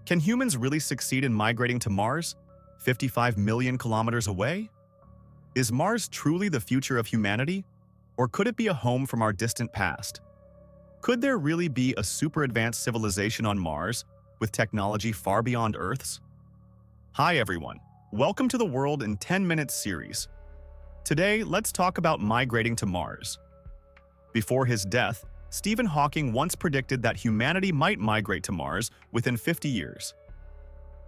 Can humans really succeed in migrating to Mars, 55 million kilometers away? Is Mars truly the future of humanity, or could it be a home from our distant past? Could there really be a super advanced civilization on Mars with technology far beyond Earth's? Hi everyone, welcome to the World in 10 Minutes series. Today, let's talk about migrating to Mars. Before his death, Stephen Hawking once predicted that humanity might migrate to Mars within 50 years.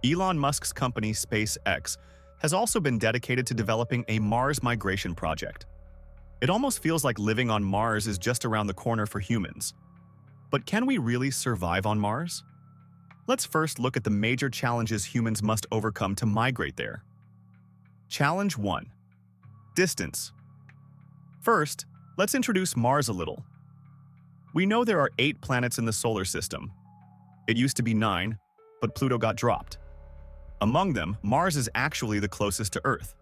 Elon Musk's company SpaceX has also been dedicated to developing a Mars migration project. It almost feels like living on Mars is just around the corner for humans. But can we really survive on Mars? Let's first look at the major challenges humans must overcome to migrate there. Challenge 1. Distance. First, let's introduce Mars a little. We know there are 8 planets in the solar system. It used to be 9, but Pluto got dropped. Among them, Mars is actually the closest to Earth.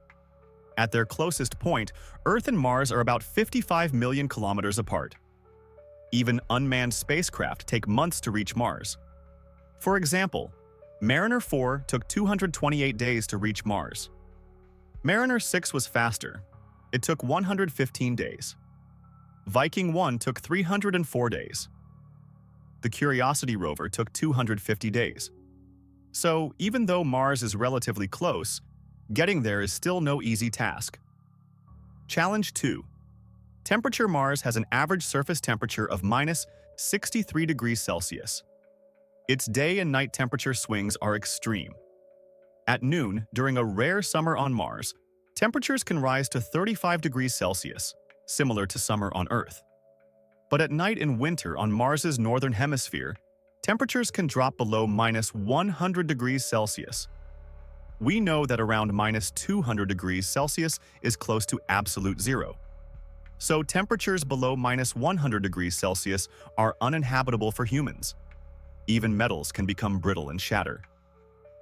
At their closest point, Earth and Mars are about 55 million kilometers apart. Even unmanned spacecraft take months to reach Mars. For example, Mariner 4 took 228 days to reach Mars. Mariner 6 was faster. It took 115 days. Viking 1 took 304 days. The Curiosity rover took 250 days. So, even though Mars is relatively close, getting there is still no easy task. Challenge 2. Temperature. Mars has an average surface temperature of minus 63 degrees Celsius. Its day and night temperature swings are extreme. At noon, during a rare summer on Mars, temperatures can rise to 35 degrees Celsius, similar to summer on Earth. But at night in winter on Mars's northern hemisphere, temperatures can drop below minus 100 degrees Celsius. We know that around minus 200 degrees Celsius is close to absolute zero. So temperatures below minus 100 degrees Celsius are uninhabitable for humans. Even metals can become brittle and shatter.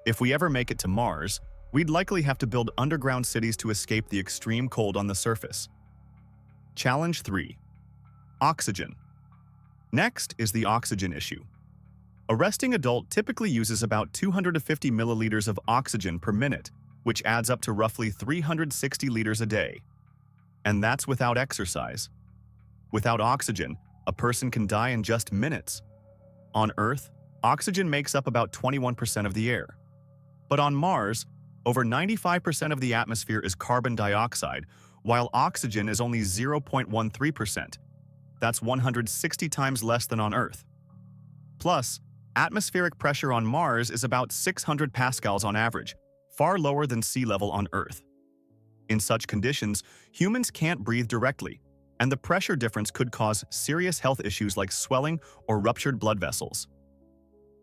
If we ever make it to Mars, we'd likely have to build underground cities to escape the extreme cold on the surface. Challenge 3. Oxygen. Next is the oxygen issue. A resting adult typically uses about 250 milliliters of oxygen per minute, which adds up to roughly 360 liters a day. And that's without exercise. Without oxygen, a person can die in just minutes. On Earth, oxygen makes up about 21% of the air. But on Mars, over 95% of the atmosphere is carbon dioxide, while oxygen is only 0.13%. That's 160 times less than on Earth. Plus, atmospheric pressure on Mars is about 600 pascals on average, far lower than sea level on Earth. In such conditions, humans can't breathe directly, and the pressure difference could cause serious health issues like swelling or ruptured blood vessels.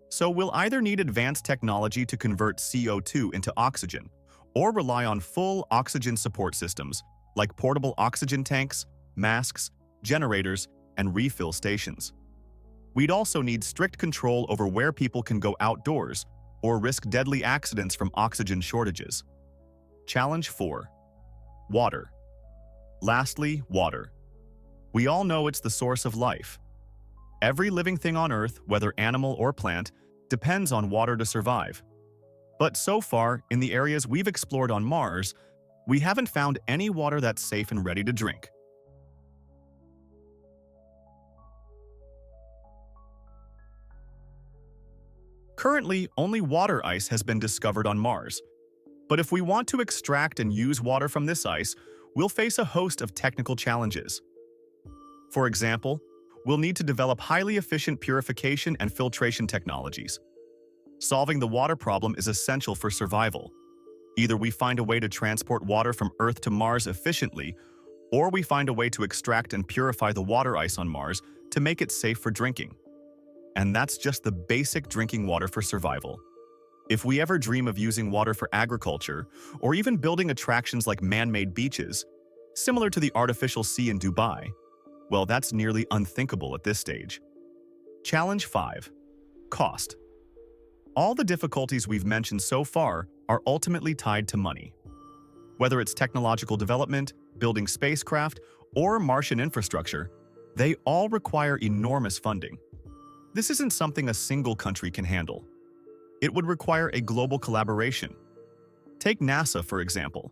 So we'll either need advanced technology to convert CO2 into oxygen, or rely on full oxygen support systems like portable oxygen tanks, masks, generators, and refill stations. We'd also need strict control over where people can go outdoors or risk deadly accidents from oxygen shortages. Challenge 4. Water. Lastly, water. We all know it's the source of life. Every living thing on Earth, whether animal or plant, depends on water to survive. But so far, in the areas we've explored on Mars, we haven't found any water that's safe and ready to drink. Currently, only water ice has been discovered on Mars. But if we want to extract and use water from this ice, we'll face a host of technical challenges. For example, we'll need to develop highly efficient purification and filtration technologies. Solving the water problem is essential for survival. Either we find a way to transport water from Earth to Mars efficiently, or we find a way to extract and purify the water ice on Mars to make it safe for drinking. And that's just the basic drinking water for survival. If we ever dream of using water for agriculture, or even building attractions like man-made beaches, similar to the artificial sea in Dubai, well, that's nearly unthinkable at this stage. Challenge 5. Cost. All the difficulties we've mentioned so far are ultimately tied to money. Whether it's technological development, building spacecraft, or Martian infrastructure, they all require enormous funding. This isn't something a single country can handle. it would require a global collaboration. Take NASA, for example.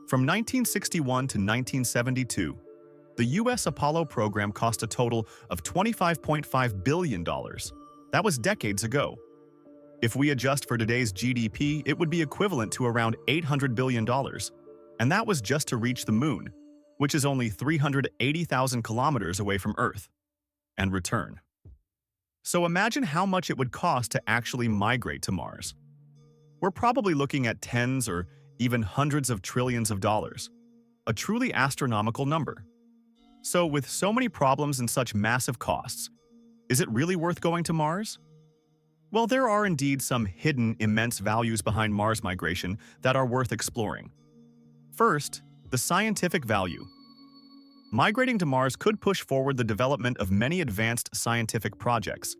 From 1961 to 1972, the U.S. Apollo program cost a total of $25.5 billion. That was decades ago. If we adjust for today's GDP, it would be equivalent to around $800 billion. And that was just to reach the moon, which is only 380,000 kilometers away from Earth, and return. So imagine how much it would cost to actually migrate to Mars. We're probably looking at tens or even hundreds of trillions of dollars, a truly astronomical number. So with so many problems and such massive costs, is it really worth going to Mars? Well, there are indeed some hidden, immense values behind Mars migration that are worth exploring. First, the scientific value. Migrating to Mars could push forward the development of many advanced scientific projects,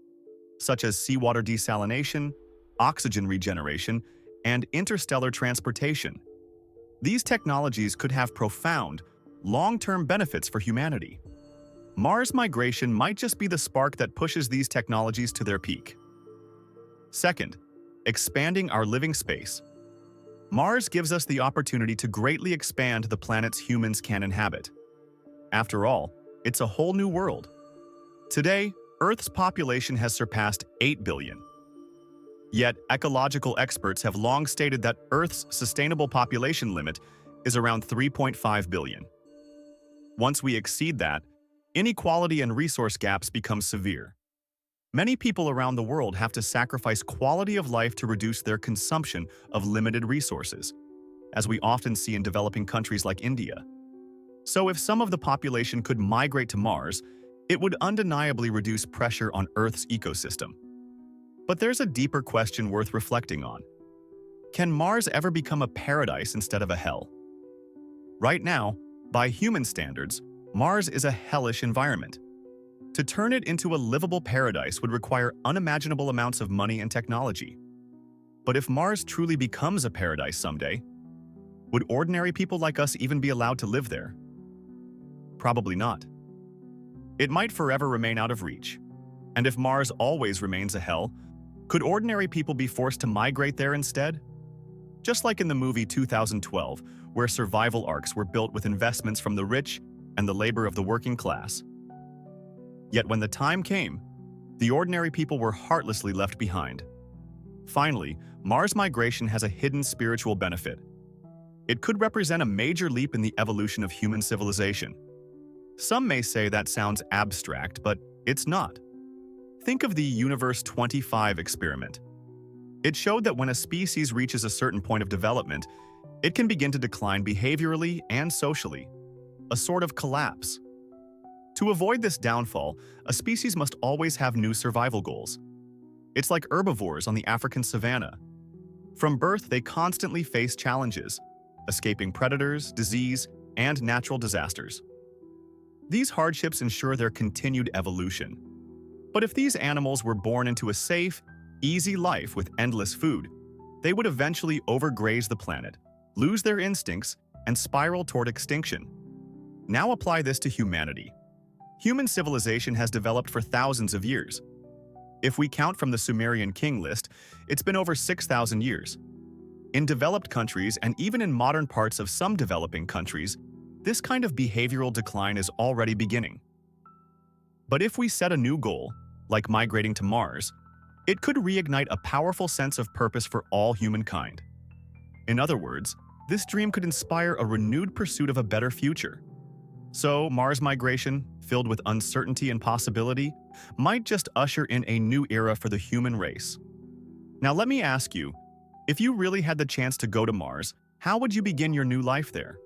such as seawater desalination, oxygen regeneration, and interstellar transportation. These technologies could have profound, long-term benefits for humanity. Mars migration might just be the spark that pushes these technologies to their peak. Second, expanding our living space. Mars gives us the opportunity to greatly expand the planets humans can inhabit. After all, it's a whole new world. Today, Earth's population has surpassed 8 billion. Yet, ecological experts have long stated that Earth's sustainable population limit is around 3.5 billion. Once we exceed that, inequality and resource gaps become severe. Many people around the world have to sacrifice quality of life to reduce their consumption of limited resources, as we often see in developing countries like India. So if some of the population could migrate to Mars, it would undeniably reduce pressure on Earth's ecosystem. But there's a deeper question worth reflecting on. Can Mars ever become a paradise instead of a hell? Right now, by human standards, Mars is a hellish environment. To turn it into a livable paradise would require unimaginable amounts of money and technology. But if Mars truly becomes a paradise someday, would ordinary people like us even be allowed to live there? Probably not. It might forever remain out of reach. And if Mars always remains a hell, could ordinary people be forced to migrate there instead? Just like in the movie 2012, where survival arcs were built with investments from the rich and the labor of the working class. Yet when the time came, the ordinary people were heartlessly left behind. Finally, Mars migration has a hidden spiritual benefit. It could represent a major leap in the evolution of human civilization. Some may say that sounds abstract, but it's not. Think of the Universe 25 experiment. It showed that when a species reaches a certain point of development, it can begin to decline behaviorally and socially, a sort of collapse. To avoid this downfall, a species must always have new survival goals. It's like herbivores on the African savanna. From birth, they constantly face challenges, escaping predators, disease, and natural disasters. These hardships ensure their continued evolution. But if these animals were born into a safe, easy life with endless food, they would eventually overgraze the planet, lose their instincts, and spiral toward extinction. Now apply this to humanity. Human civilization has developed for thousands of years. If we count from the Sumerian king list, it's been over 6,000 years. In developed countries and even in modern parts of some developing countries, this kind of behavioral decline is already beginning. But if we set a new goal, like migrating to Mars, it could reignite a powerful sense of purpose for all humankind. In other words, this dream could inspire a renewed pursuit of a better future. So, Mars migration, filled with uncertainty and possibility, might just usher in a new era for the human race. Now let me ask you, if you really had the chance to go to Mars, how would you begin your new life there?